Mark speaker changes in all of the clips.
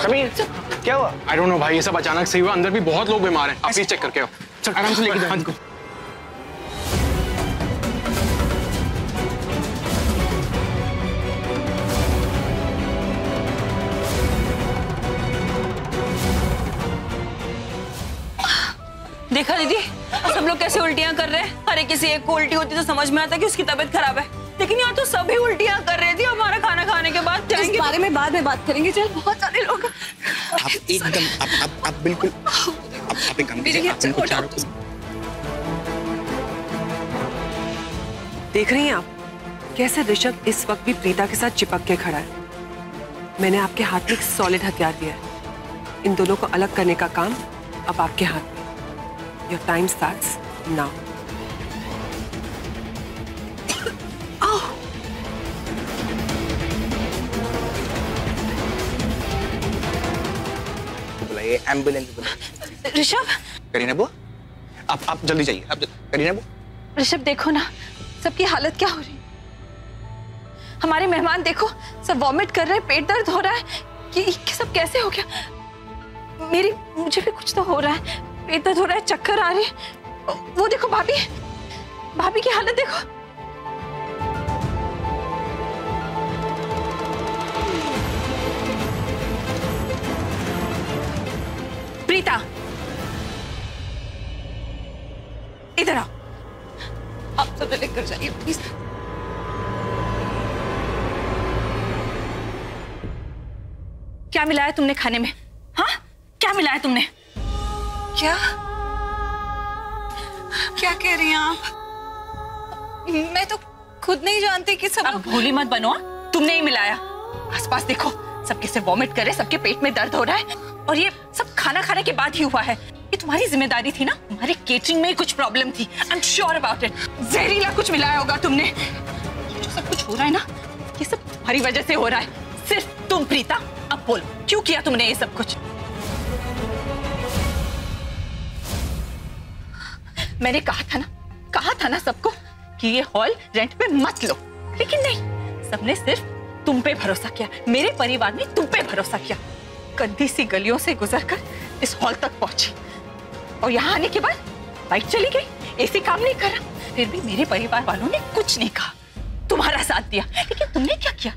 Speaker 1: समीर क्या हुआ?
Speaker 2: I don't know भाई, ये सब अचानक से हुआ। अंदर भी बहुत लोग बीमार हैं, आप प्लीज चेक करके आओ। चल आराम से लेके जाओ।
Speaker 3: देखा दीदी, सब लोग कैसे उल्टियां कर रहे हैं। अरे किसी एक को उल्टी होती तो समझ में आता कि उसकी तबीयत खराब है, लेकिन यहाँ तो सभी उल्टियां कर रहे थे। हमारा खाना खाने के बाद जाएंगे। इस बारे में बाद में बात करेंगे। चल, बहुत सारे लोग।
Speaker 1: आप एकदम आप बिल्कुल आप एक काम कीजिए, आप इनको चारों को।
Speaker 4: देख रही हैं आप कैसे ऋषभ इस वक्त भी प्रीता के साथ चिपक के खड़ा है। मैंने आपके हाथ में एक सॉलिड हथियार दिया है। इन दोनों को अलग करने का काम अब आपके हाथ में। Your time starts now.
Speaker 1: बुलाइए एम्बुलेंस बुलाइए।
Speaker 3: ऋषभ,
Speaker 1: करीना बुआ, आप जल्दी जाइए। आप करीना बुआ।
Speaker 3: ऋषभ देखो ना, सबकी हालत क्या हो रही है। हमारे मेहमान देखो, सब वॉमिट कर रहे हैं, पेट दर्द हो रहा है। ये सब कैसे हो गया? मुझे भी कुछ तो हो रहा है, पेट दर्द हो रहा है, चक्कर आ रही है। वो देखो भाभी की हालत देखो। प्रीता, इधर आओ। आप सब लेकर जाइए प्लीज। क्या मिलाया तुमने खाने में? हाँ, क्या मिलाया तुमने? क्या कह रही हैं आप? मैं तो खुद नहीं जानती कि सब। अब भोली मत बनो, तुमने ही मिलाया। आसपास देखो, सब कैसे वॉमिट करे, सबके पेट में दर्द हो रहा है, और ये सब खाना खाने के बाद ही हुआ है। ये तुम्हारी जिम्मेदारी थी ना, हमारे केटरिंग में ही कुछ प्रॉब्लम थी। I am sure about it. जहरीला कुछ मिलाया होगा तुमने। ये जो सब कुछ हो रहा है ना, ये सब तुम्हारी वजह से हो रहा है। सिर्फ तुम प्रीता, अब बोलो क्यों किया तुमने ये सब कुछ? मैंने कहा था ना सबको कि ये हॉल रेंट पे मत लो, लेकिन नहीं, सबने सिर्फ तुम पे भरोसा किया। मेरे परिवार ने तुम पे भरोसा किया। गंदी सी गलियों से गुजरकर इस हॉल तक पहुंची, और यहाँ आने के बाद बाइक चली गई, एसी काम नहीं कर रहा। फिर भी मेरे परिवार वालों ने कुछ नहीं कहा, तुम्हारा साथ दिया। लेकिन तुमने क्या किया?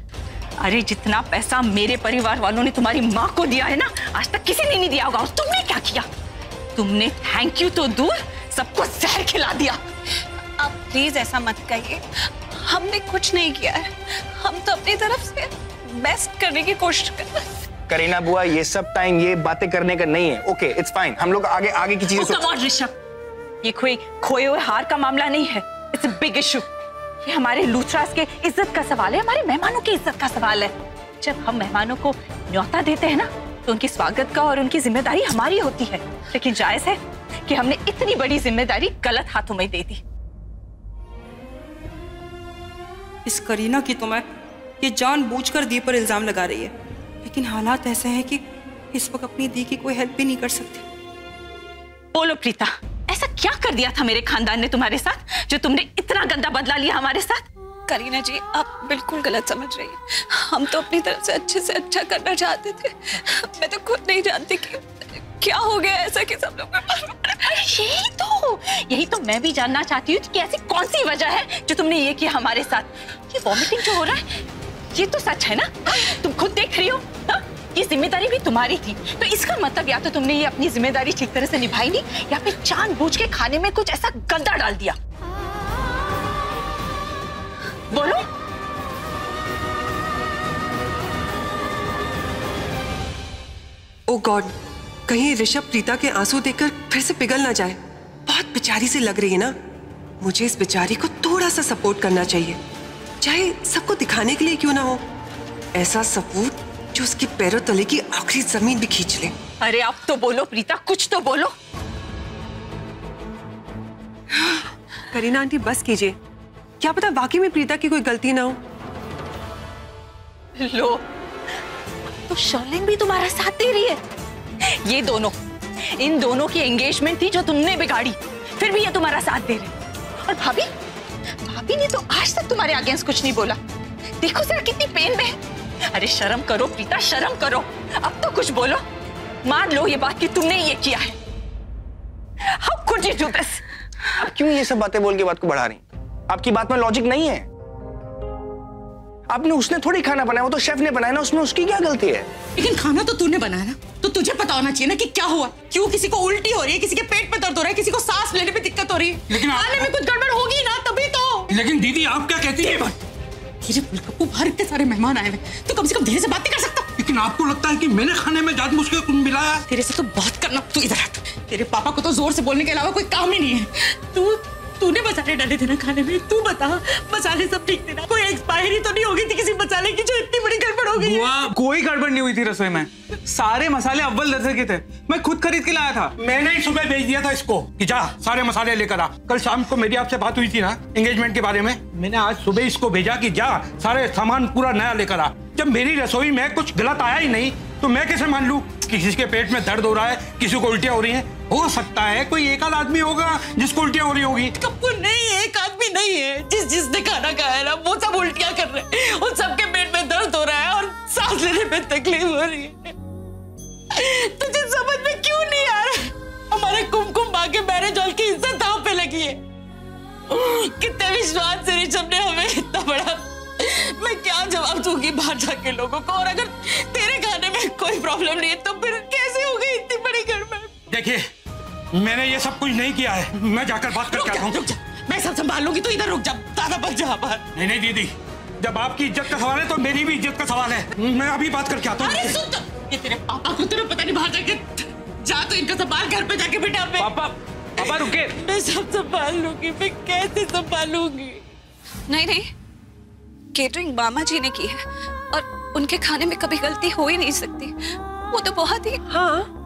Speaker 3: अरे जितना पैसा मेरे परिवार वालों ने तुम्हारी माँ को दिया है ना, आज तक किसी ने नहीं दिया होगा। और तुमने क्या किया? तुमने थैंक यू तो दूर, सबको जहर खिला दिया। आप प्लीज ऐसा मत कहिए, हमने कुछ नहीं किया है। हम तो अपनी तरफ से बेस्ट करने की कोशिश कर रहे हैं।
Speaker 1: करीना बुआ, ये सब टाइम ये बातें करने का नहीं है। Okay, it's fine. हम लोग आगे की चीजें
Speaker 3: कम ऑन ऋषभ, ये कोई खोए हुए हार का मामला नहीं है। It's a big issue. ये हमारे लूथरास के इज्जत का सवाल है, हमारे मेहमानों की इज्जत का सवाल है। जब हम मेहमानों को न्योता देते हैं ना, तो उनके स्वागत का और उनकी जिम्मेदारी हमारी होती है। लेकिन जायज है कि हमने इतनी बड़ी जिम्मेदारी गलत हाथों में दे दी।
Speaker 5: इस करीना की तो मैं ये जानबूझकर दी पर इल्जाम लगा रही है, लेकिन हालात ऐसे हैं कि इस वक्त अपनी दी की कोई हेल्प भी नहीं कर सकती।
Speaker 3: बोलो प्रीता, ऐसा क्या कर दिया था मेरे खानदान ने तुम्हारे साथ, जो तुमने इतना गंदा बदला लिया हमारे साथ?
Speaker 6: करीना जी, आप बिल्कुल गलत समझ रही हैं। हम तो अपनी तरफ से अच्छे अच्छा करना चाहते थे। मैं तो खुद नहीं जानती कि क्या हो गया ऐसा कि सब लोग।
Speaker 3: यही तो मैं भी जानना चाहती हूँ कि ऐसी कौन सी वजह है जो तुमने ये किया हमारे साथ। ये वॉमिटिंग जो हो रहा है, ये तो सच है ना? तुम खुद देख रही हो, ये जिम्मेदारी भी तुम्हारी थी। तो इसका मतलब या तो तुमने ये अपनी जिम्मेदारी ठीक तरह से निभाई नहीं, या फिर जानबूझ के खाने में कुछ ऐसा गंदा डाल दिया। बोलो।
Speaker 4: ओ गॉड, कहीं ऋषभ प्रीता के आंसू देखकर फिर से पिघल ना जाए। बहुत बेचारी सी लग रही है ना। मुझे इस बेचारी को थोड़ा सा सपोर्ट करना चाहिए, चाहे सबको दिखाने के लिए क्यों ना हो। ऐसा सपोर्ट जो उसके पैरों तले की आखिरी जमीन भी खींच ले।
Speaker 3: अरे आप तो बोलो प्रीता, कुछ तो बोलो।
Speaker 4: करीना आंटी बस कीजिए, क्या पता वाकई में प्रीता की कोई गलती ना हो।
Speaker 3: लो, तो शर्लिन भी तुम्हारा साथ दे रही है। ये दोनों, इन दोनों की एंगेजमेंट थी जो तुमने बिगाड़ी, फिर भी ये तुम्हारा साथ दे रहे। और भाभी ने तो आज तक तुम्हारे अगेंस्ट कुछ नहीं बोला। देखो जरा कितनी पेन में है। अरे शर्म करो प्रीता, शर्म करो। अब तो कुछ बोलो, मान लो ये बात कि तुमने ये किया है। How could you do this?
Speaker 1: आप क्यों ये सब बातें बोल के बात को बढ़ा रही? आपकी बात में लॉजिक नहीं है। आपने उसने थोड़ी खाना बनाया, वो तो शेफ ने बनाया ना, उसमें उसकी क्या गलती है?
Speaker 7: लेकिन खाना तो तूने बनाया ना, तो तुझे पता होना चाहिए ना कि क्या हुआ, क्यों किसी को उल्टी हो रही है, किसी के पेट में दर्द हो रहा है, किसी को सांस लेने में दिक्कत हो रही है।
Speaker 8: लेकिन
Speaker 7: खाने में कुछ गड़बड़ होगी ना, तभी तो।
Speaker 8: लेकिन दीदी आप क्या कहती है?
Speaker 7: धीरे बोल कप्पू, बाहर इतने सारे मेहमान आए हुए, तो कम से कम धीरे से बात नहीं कर सकता?
Speaker 8: लेकिन आपको लगता है कि मैंने खाने में जानबूझ के कुछ मिलाया?
Speaker 7: तेरे से तो बात करना, तू इधर हट। तेरे पापा को तो जोर से बोलने के अलावा कोई काम ही नहीं है। तूने मसाले डाले थे ना खाने में, तू बता, मसाले सब ठीक थे ना? कोई एक्सपायरी तो नहीं होगी थी किसी मसाले की जो इतनी बड़ी गड़बड़ हो गई?
Speaker 2: कोई गड़बड़ नहीं हुई थी रसोई में, सारे मसाले अव्वल दर्जे के थे, मैं खुद खरीद के लाया था।
Speaker 8: मैंने ही सुबह भेज दिया था इसको कि जा सारे मसाले लेकर आ। कल शाम को मेरी आपसे बात हुई थी ना एंगेजमेंट के बारे में, मैंने आज सुबह इसको भेजा कि जा सारे सामान पूरा नया लेकर आ। जब मेरी रसोई में कुछ गलत आया ही नहीं तो मैं कैसे मान लूं? किसी के पेट में दर्द हो रहा है, किसी को उल्टियां हो रही हैं, हो सकता है कोई एक आध आदमी होगा जिसको उल्टियां हो रही होगी।
Speaker 7: कप्पू नहीं, एक आदमी नहीं है। जिसने खाना खाया ना वो सब उल्टियां कर रहे हैं, उन सबके पेट में दर्द हो रहा है और सांस लेने में तकलीफ हो रही है। तुझे समझ में क्यों नहीं आ रहा? हमारे कुमकुम माँ के मैरिज हॉल की इज्जत दांव पे लगी है। कितने विश्वास से ऋषभ ने हमें इतना बड़ा, मैं क्या जवाब दूंगी बाहर जाके लोगों को? और अगर तेरे खाने में कोई प्रॉब्लम नहीं है तो फिर कैसे हो गई इतनी बड़ी गड़बड़?
Speaker 8: देखिए मैंने ये सब कुछ नहीं किया है, मैं जाकर बात करके आता हूँ।
Speaker 7: रुक जा, मैं सब संभाल लूंगी, तो इधर रुक जा, ज्यादा बच जा बाहर।
Speaker 8: नहीं नहीं दीदी, जब आपकी इज्जत का सवाल है तो मेरी भी इज्जत का सवाल है, मैं अभी बात करके आता हूँ।
Speaker 7: अरे सुन तो, ये तेरे पापा को तेरे पता नहीं, बाहर जाके जा तो इनका संभाल, घर पे जाके बेटा
Speaker 2: पापा रुके।
Speaker 7: मैं सब संभाल लूंगी, मैं कैसे संभालूंगी?
Speaker 6: नहीं नहीं, केटरिंग मामा जी ने की है और उनके खाने में कभी गलती हो ही नहीं सकती। वो तो बहुत ही।
Speaker 4: हाँ,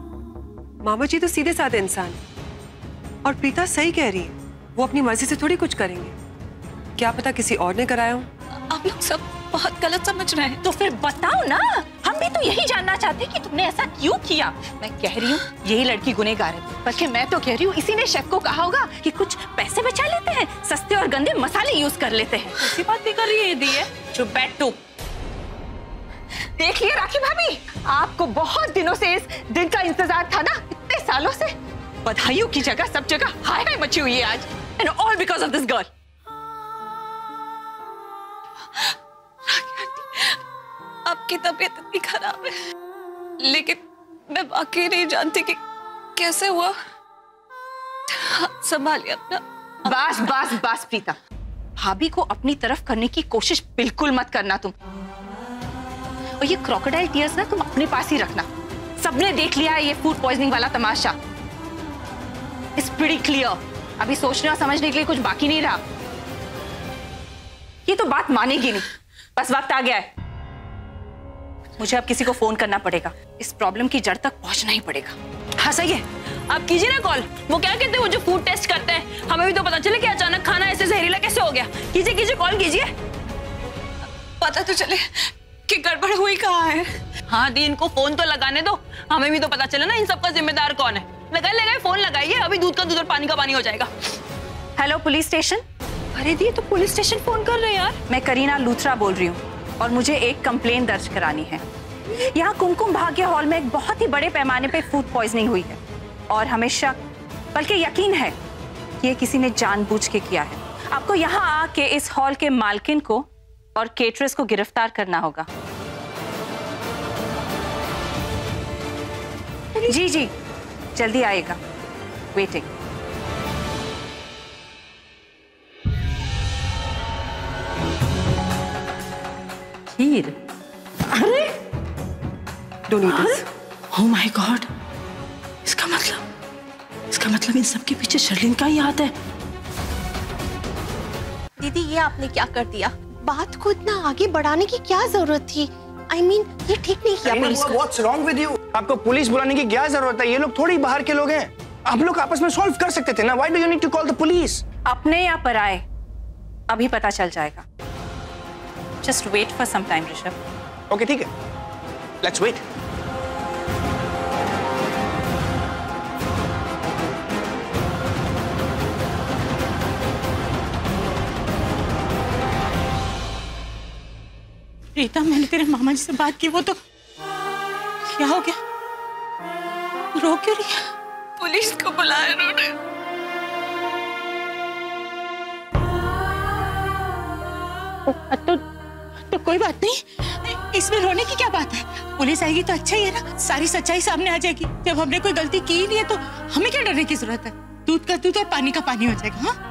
Speaker 4: मामा जी तो सीधे साधे इंसान है। और प्रीता सही कह रही है, वो अपनी मर्जी से थोड़ी कुछ करेंगे। क्या पता किसी और ने कराया हो।
Speaker 6: आप लोग सब बहुत गलत समझ रहे हैं।
Speaker 3: तो फिर बताओ ना, हम भी तो यही जानना चाहते हैं कि तुमने ऐसा क्यों किया। मैं कह रही हूँ यही लड़की गुनहगार है, बल्कि मैं तो कह रही हूँ इसी ने शेफ को कहा होगा कि कुछ पैसे बचा लेते हैं, सस्ते और गंदे मसाले यूज कर लेते हैं। उसी बात भी कर रही है दी है। चुप बैठ तू। देख लिया राखी भाभी, आपको बहुत दिनों से इस दिन का इंतजार था ना, इतने सालों से। बधाइयों की जगह सब जगह हाय हाय मची हुई है आज, and all because of this girl.
Speaker 6: आपकी तबीयत इतनी खराब है, लेकिन मैं वाकई नहीं जानती कि कैसे हुआ। संभालिए अपना।
Speaker 3: बस बस बस प्रीता, भाभी को अपनी तरफ करने की कोशिश बिल्कुल मत करना तुम। और ये क्रोकोडाइल टीयर्स ना तुम अपने पास ही रखना। सबने देख लिया है ये फूड पॉइजनिंग वाला तमाशा। इट्स प्रीटी क्लियर, अभी सोचने और समझने के लिए कुछ बाकी नहीं रहा। ये तो बात मानेगी नहीं, बस वक्त आ गया है। मुझे अब किसी को फोन करना पड़ेगा, इस प्रॉब्लम की जड़ तक पहुंचना ही पड़ेगा।
Speaker 9: हाँ सही है, आप कीजिए ना कॉल। वो क्या कहते हैं, वो जो फूड टेस्ट करते हैं, हमें भी तो पता चले कि अचानक खाना ऐसे जहरीला कैसे हो गया। कीजिए कीजिए, कॉल कीजिए,
Speaker 6: पता तो चले कि गड़बड़ हुई कहाँ है।
Speaker 9: हाँ दी, इनको फोन तो लगाने दो, हमें भी तो पता चले ना इन सबका जिम्मेदार कौन है। लगाए फोन लगाइए, अभी दूध का दूध और पानी का पानी हो जाएगा।
Speaker 3: Hello police station. अरे दी, तो पुलिस स्टेशन फोन कर रहे हैं यार। मैं करीना लूथरा बोल रही हूँ और मुझे एक कंप्लेंट दर्ज करानी है। यहाँ कुमकुम भाग्य हॉल में एक बहुत ही बड़े पैमाने पे फूड पॉइजनिंग हुई है और हमें शक, बल्कि यकीन है कि ये किसी ने जानबूझ के किया है। आपको यहाँ आके इस हॉल के मालकिन को और केटरर्स को गिरफ्तार करना होगा। जी जी, जल्दी आएगा, वेटिंग।
Speaker 7: खीर? अरे
Speaker 4: don't eat this.
Speaker 7: Oh my God, इसका मतलब इन सबके पीछे शर्लिन का ही हाथ है।
Speaker 10: दीदी ये आपने क्या कर दिया? बात को इतना आगे बढ़ाने की क्या जरूरत थी? I mean, ये ठीक नहीं किया पुलिस को।
Speaker 1: What's wrong with you? आपको पुलिस बुलाने की क्या जरूरत है? ये लोग थोड़ी बाहर के लोग हैं, आप लोग आपस में सॉल्व कर सकते थे ना। Why do you need to call the police?
Speaker 3: अपने या पराए अभी पता चल जाएगा। Just wait for some time, Rishabh.
Speaker 1: Okay, ठीक है, let's wait.
Speaker 7: रीता, मैंने तेरे मामा जी से बात की, वो तो क्या हो गया? रो क्यों रही है?
Speaker 6: पुलिस को बुलाया उन्होंने।
Speaker 7: तो कोई बात नहीं, इसमें रोने की क्या बात है? पुलिस आएगी तो अच्छा ही है ना, सारी सच्चाई सामने आ जाएगी। जब हमने कोई गलती की ही नहीं है तो हमें क्या डरने की जरूरत है? दूध का दूध और पानी का पानी हो जाएगा। हाँ,